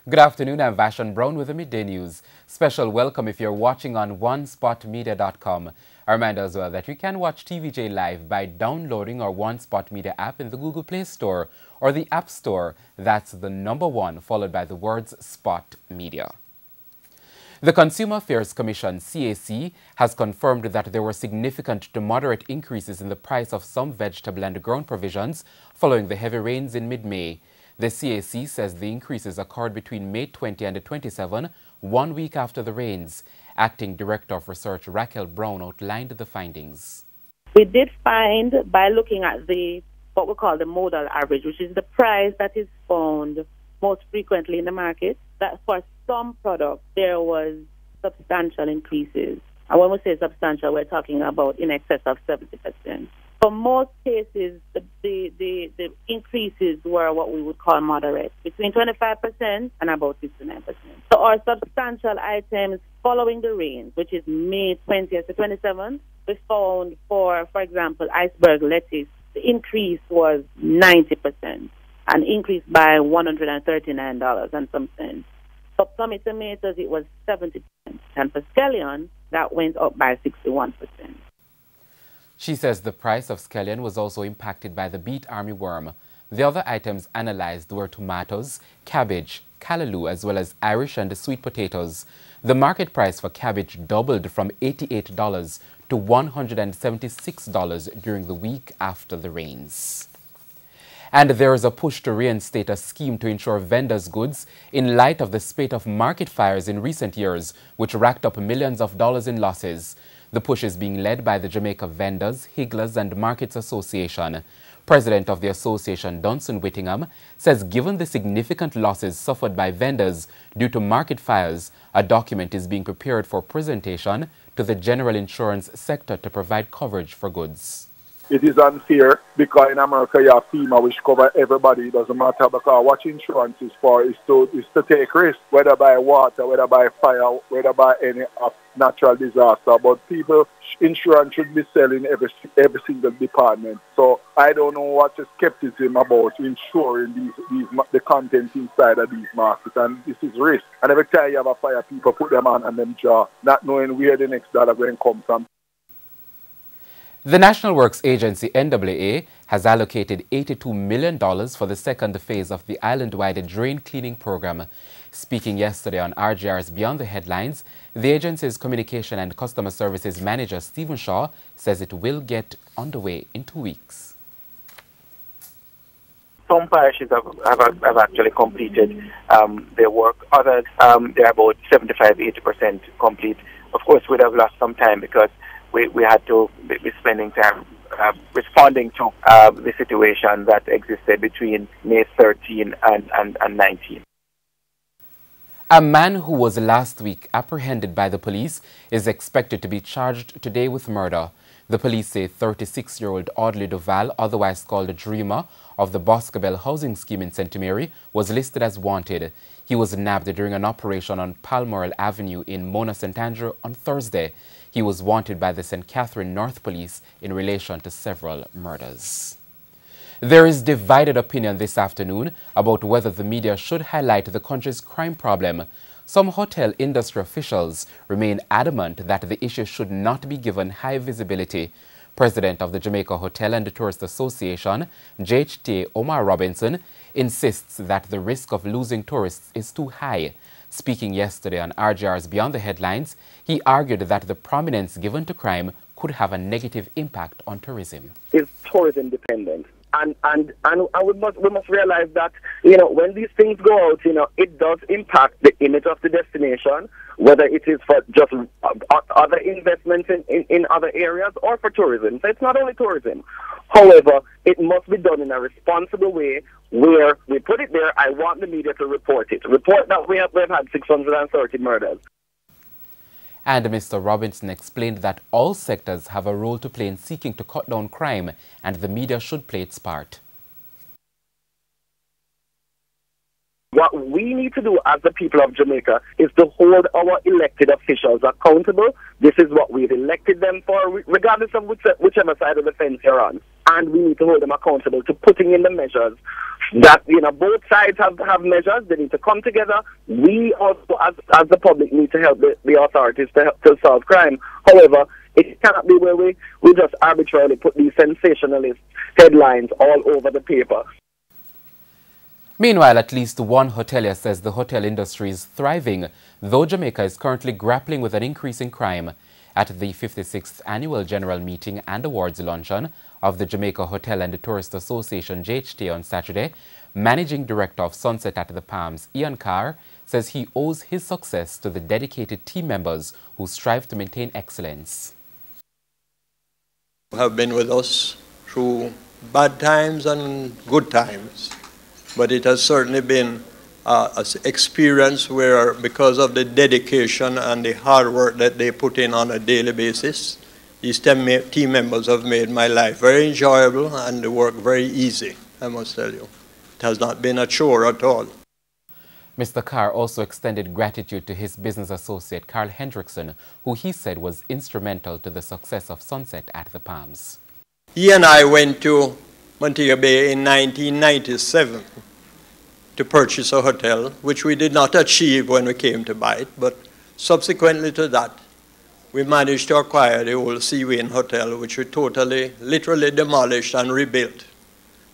Good afternoon, I'm Vashon Brown with the Midday News. Special welcome if you're watching on onespotmedia.com. A reminder as well that you can watch TVJ live by downloading our One Spot Media app in the Google Play Store or the App Store. That's the #1 followed by the words Spot Media. The Consumer Affairs Commission, CAC, has confirmed that there were significant to moderate increases in the price of some vegetable and ground provisions following the heavy rains in mid-May. The CAC says the increases occurred between May 20 and 27, 1 week after the rains. Acting Director of Research Raquel Brown outlined the findings. We did find, by looking at what we call the modal average, which is the price that is found most frequently in the market, that for some products there was substantial increases. And when we say substantial, we're talking about in excess of 70%. For most cases, the increases were what we would call moderate, between 25% and about 59%. So our substantial items following the rains, which is May 20th to 27th, we found for example, iceberg lettuce, the increase was 90%, an increase by $139 and some cents. For plummy tomatoes, it was 70%, and for scallion, that went up by 61%. She says the price of scallion was also impacted by the beet armyworm. The other items analyzed were tomatoes, cabbage, callaloo, as well as Irish and sweet potatoes. The market price for cabbage doubled from $88 to $176 during the week after the rains. And there is a push to reinstate a scheme to insure vendors' goods in light of the spate of market fires in recent years, which racked up millions of dollars in losses. The push is being led by the Jamaica Vendors, Higglers and Markets Association. President of the association, Dunson Whittingham, says given the significant losses suffered by vendors due to market fires, a document is being prepared for presentation to the general insurance sector to provide coverage for goods. It is unfair because in America you have FEMA which cover everybody. It doesn't matter because what insurance is for is to take risks, whether by water, whether by fire, whether by any natural disaster. But people, insurance should be selling every single department. So I don't know what the skepticism about insuring the content inside of these markets, and this is risk. And every time you have a fire, people put them on and them jaw, not knowing where the next dollar going to come from. The National Works Agency, NAA, has allocated $82 million for the second phase of the island-wide drain cleaning program. Speaking yesterday on RGR's Beyond the Headlines, the agency's Communication and Customer Services Manager, Stephen Shaw, says it will get underway in 2 weeks. Some parishes have actually completed their work. Others, they're about 75–80% complete. Of course, we'd have lost some time because we had to be spending time responding to the situation that existed between May 13 and 19. A man who was last week apprehended by the police is expected to be charged today with murder. The police say 36-year-old Audley Duval, otherwise called a Dreamer, of the Boscobel housing scheme in St. Mary, was listed as wanted. He was nabbed during an operation on Palmoral Avenue in Mona St. Andrew on Thursday. He was wanted by the St. Catherine North Police in relation to several murders. There is divided opinion this afternoon about whether the media should highlight the country's crime problem. Some hotel industry officials remain adamant that the issue should not be given high visibility. President of the Jamaica Hotel and Tourist Association, JHT Omar Robinson, insists that the risk of losing tourists is too high. Speaking yesterday on RGR's Beyond the Headlines, he argued that the prominence given to crime could have a negative impact on tourism. It's tourism dependent. And we must realize that, when these things go out, it does impact the image of the destination, whether it is for just other investments in other areas or for tourism. So it's not only tourism. However, it must be done in a responsible way where we put it there. I want the media to report it. Report that we've had 630 murders. And Mr. Robinson explained that all sectors have a role to play in seeking to cut down crime, and the media should play its part. What we need to do as the people of Jamaica is to hold our elected officials accountable. This is what we've elected them for, regardless of whichever side of the fence you're on. and we need to hold them accountable to putting in the measures that, both sides have measures. They need to come together. We also, as the public, need to help the authorities to solve crime. However, it cannot be where we just arbitrarily put these sensationalist headlines all over the paper. Meanwhile, at least one hotelier says the hotel industry is thriving, though Jamaica is currently grappling with an increase in crime. At the 56th Annual General Meeting and Awards Luncheon of the Jamaica Hotel and Tourist Association JHT on Saturday, Managing Director of Sunset at the Palms, Ian Carr, says he owes his success to the dedicated team members who strive to maintain excellence. Have been with us through bad times and good times, but it has certainly been an experience where, because of the dedication and the hard work that they put in on a daily basis, these team members have made my life very enjoyable and the work very easy, I must tell you. It has not been a chore at all. Mr. Carr also extended gratitude to his business associate, Carl Hendrickson, who he said was instrumental to the success of Sunset at the Palms. He and I went to Montego Bay in 1997 to purchase a hotel, which we did not achieve when we came to buy it, but subsequently to that, we managed to acquire the old Seaway Hotel, which we literally demolished and rebuilt.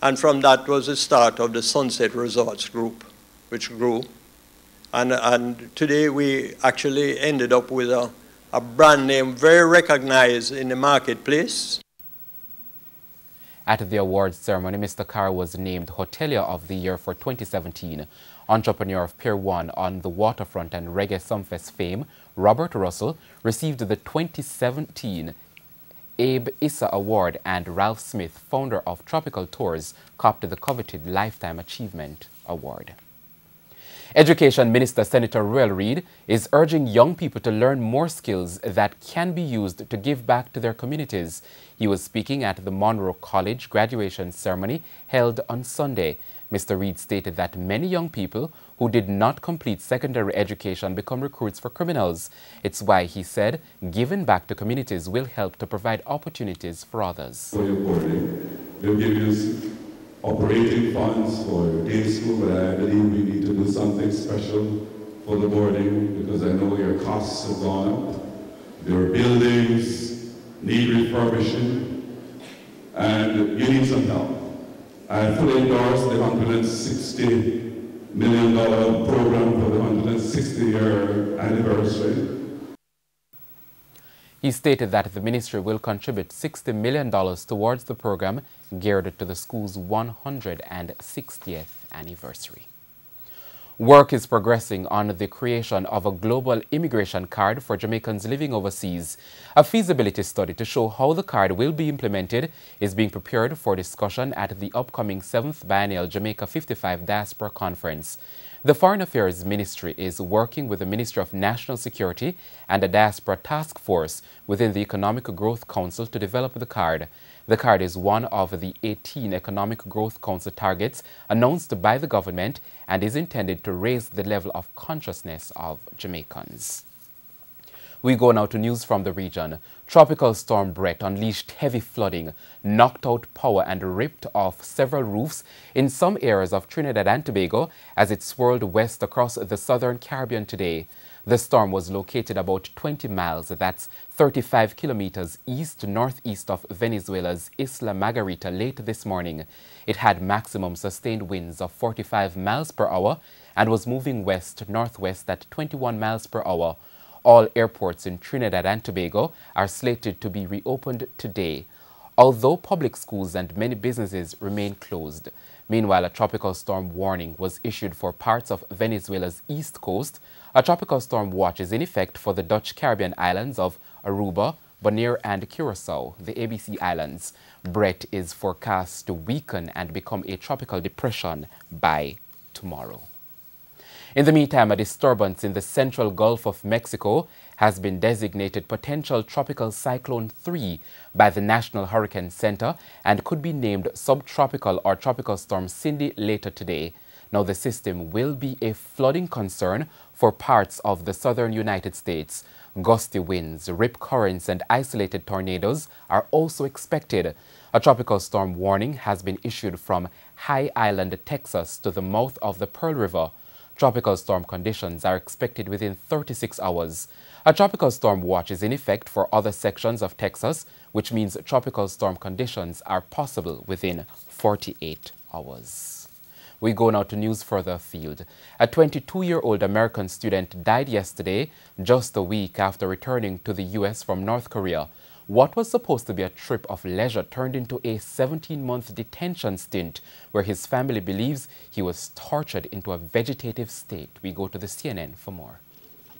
And from that was the start of the Sunset Resorts Group, which grew. And today we actually ended up with a brand name very recognized in the marketplace. At the awards ceremony, Mr. Carr was named Hotelier of the Year for 2017. Entrepreneur of Pier 1 on the waterfront and Reggae Sumfest fame, Robert Russell, received the 2017 Abe Issa Award, and Ralph Smith, founder of Tropical Tours, copped the coveted Lifetime Achievement Award. Education Minister Senator Royal Reid is urging young people to learn more skills that can be used to give back to their communities. He was speaking at the Monroe College graduation ceremony held on Sunday. Mr. Reid stated that many young people who did not complete secondary education become recruits for criminals. It's why, he said, giving back to communities will help to provide opportunities for others. For your boarding, they'll give you operating funds for your day school, but I believe we need to do something special for the boarding because I know your costs have gone up. Your buildings need refurbishing, and you need some help. I fully endorse the $160 million program for the 160-year anniversary. He stated that the ministry will contribute $60 million towards the program geared to the school's 160th anniversary. Work is progressing on the creation of a global immigration card for Jamaicans living overseas. A feasibility study to show how the card will be implemented is being prepared for discussion at the upcoming 7th Biennial Jamaica 55 Diaspora Conference. The Foreign Affairs Ministry is working with the Ministry of National Security and a Diaspora Task Force within the Economic Growth Council to develop the card. The card is one of the 18 Economic Growth Council targets announced by the government and is intended to raise the level of consciousness of Jamaicans. We go now to news from the region. Tropical storm Brett unleashed heavy flooding, knocked out power and ripped off several roofs in some areas of Trinidad and Tobago as it swirled west across the southern Caribbean today. The storm was located about 20 miles, that's 35 kilometers east-northeast of Venezuela's Isla Margarita late this morning. It had maximum sustained winds of 45 miles per hour and was moving west-northwest at 21 miles per hour. All airports in Trinidad and Tobago are slated to be reopened today, although public schools and many businesses remain closed. Meanwhile, a tropical storm warning was issued for parts of Venezuela's east coast. A tropical storm watch is in effect for the Dutch Caribbean islands of Aruba, Bonaire and Curacao, the ABC Islands. Brett is forecast to weaken and become a tropical depression by tomorrow. In the meantime, a disturbance in the central Gulf of Mexico has been designated potential tropical cyclone 3 by the National Hurricane Center and could be named subtropical or tropical storm Cindy later today. Now, the system will be a flooding concern for parts of the southern United States. Gusty winds, rip currents, and isolated tornadoes are also expected. A tropical storm warning has been issued from High Island, Texas to the mouth of the Pearl River. Tropical storm conditions are expected within 36 hours. A tropical storm watch is in effect for other sections of Texas, which means tropical storm conditions are possible within 48 hours. We go now to news further afield. A 22-year-old American student died yesterday, just a week after returning to the U.S. from North Korea. What was supposed to be a trip of leisure turned into a 17-month detention stint where his family believes he was tortured into a vegetative state. We go to the CNN for more.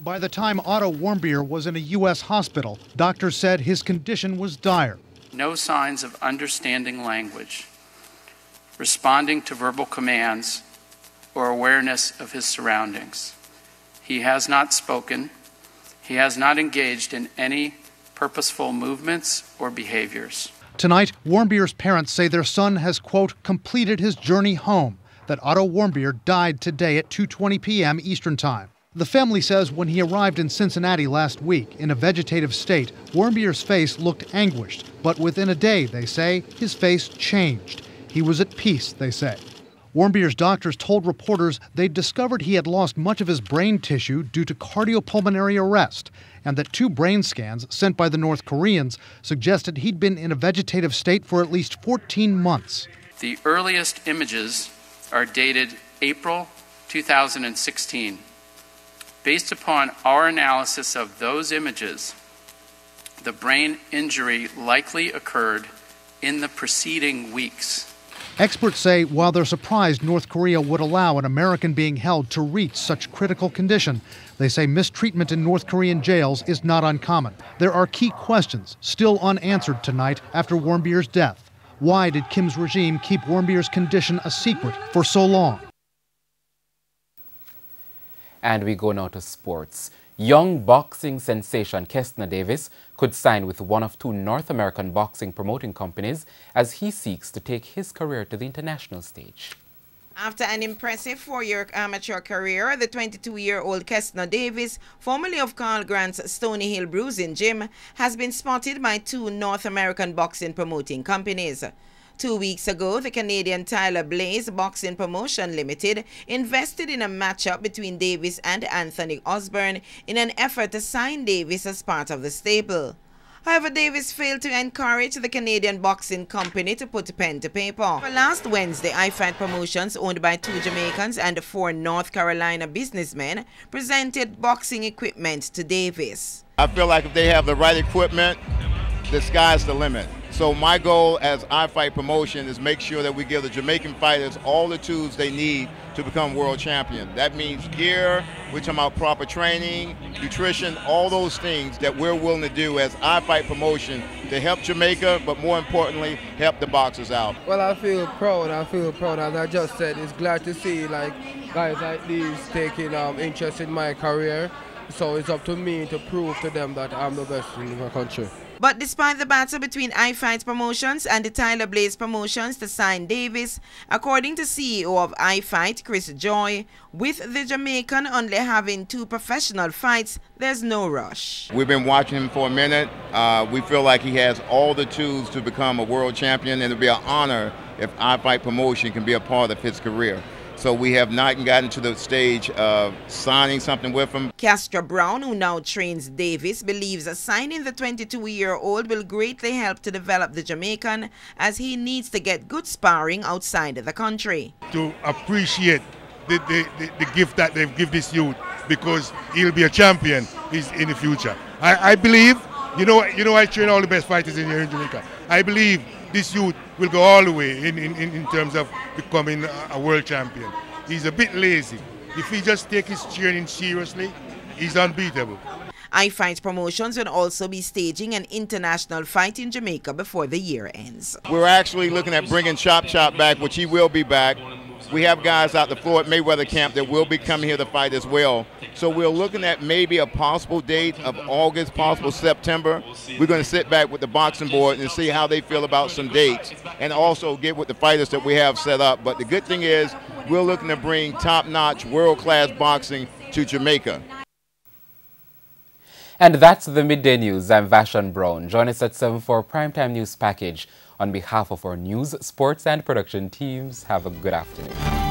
By the time Otto Warmbier was in a U.S. hospital, doctors said his condition was dire. No signs of understanding language, responding to verbal commands, or awareness of his surroundings. He has not spoken. He has not engaged in any purposeful movements or behaviors. Tonight, Warmbier's parents say their son has, quote, completed his journey home, that Otto Warmbier died today at 2:20 p.m. Eastern Time. The family says when he arrived in Cincinnati last week in a vegetative state, Warmbier's face looked anguished, but within a day, they say, his face changed. He was at peace, they say. Warmbier's doctors told reporters they'd discovered he had lost much of his brain tissue due to cardiopulmonary arrest, and that 2 brain scans sent by the North Koreans suggested he'd been in a vegetative state for at least 14 months. The earliest images are dated April 2016. Based upon our analysis of those images, the brain injury likely occurred in the preceding weeks. Experts say while they're surprised North Korea would allow an American being held to reach such critical condition, they say mistreatment in North Korean jails is not uncommon. There are key questions still unanswered tonight after Warmbier's death. Why did Kim's regime keep Warmbier's condition a secret for so long? And we go now to sports. Young boxing sensation Kestner Davis could sign with one of 2 North American boxing promoting companies as he seeks to take his career to the international stage. After an impressive 4-year amateur career, the 22-year-old Kestner Davis, formerly of Carl Grant's Stony Hill Bruising Gym, has been spotted by 2 North American boxing promoting companies. 2 weeks ago, the Canadian Tyler Blaze Boxing Promotion Limited invested in a matchup between Davis and Anthony Osborne in an effort to sign Davis as part of the stable. However, Davis failed to encourage the Canadian Boxing Company to put pen to paper. Last Wednesday, iFight Promotions, owned by 2 Jamaicans and 4 North Carolina businessmen, presented boxing equipment to Davis. I feel like if they have the right equipment, the sky's the limit. So my goal as iFight Promotion is make sure that we give the Jamaican fighters all the tools they need to become world champion. That means gear, we're talking about proper training, nutrition, all those things that we're willing to do as iFight Promotion to help Jamaica, but more importantly, help the boxers out. Well, I feel proud, as I just said. It's glad to see guys like these taking interest in my career. So it's up to me to prove to them that I'm the best in the country. But despite the battle between iFight Promotions and the Tyler Blaze Promotions to sign Davis, according to CEO of iFight, Chris Joy, with the Jamaican only having 2 professional fights, there's no rush. We've been watching him for a minute. We feel like he has all the tools to become a world champion, and it'll be an honor if iFight Promotion can be a part of his career. So we have not gotten to the stage of signing something with him. Castro Brown, who now trains Davis, believes signing the 22-year-old will greatly help to develop the Jamaican as he needs to get good sparring outside the country. To appreciate the gift that they've given this youth, because he'll be a champion in the future. I believe, you know I train all the best fighters in here in Jamaica. I believe this youth will go all the way in terms of becoming a world champion. He's a bit lazy. If he just takes his training seriously, he's unbeatable. iFight Promotions will also be staging an international fight in Jamaica before the year ends. We're actually looking at bringing Chop Chop back, which he will be back. We have guys out the Floyd Mayweather camp that will be coming here to fight as well. So we're looking at maybe a possible date of August, possible September. We're going to sit back with the boxing board and see how they feel about some dates and also get with the fighters that we have set up. But the good thing is we're looking to bring top-notch, world-class boxing to Jamaica. And that's the Midday News. I'm Vashon Brown. Join us at 7 for Primetime News Package. On behalf of our news, sports, and production teams, have a good afternoon.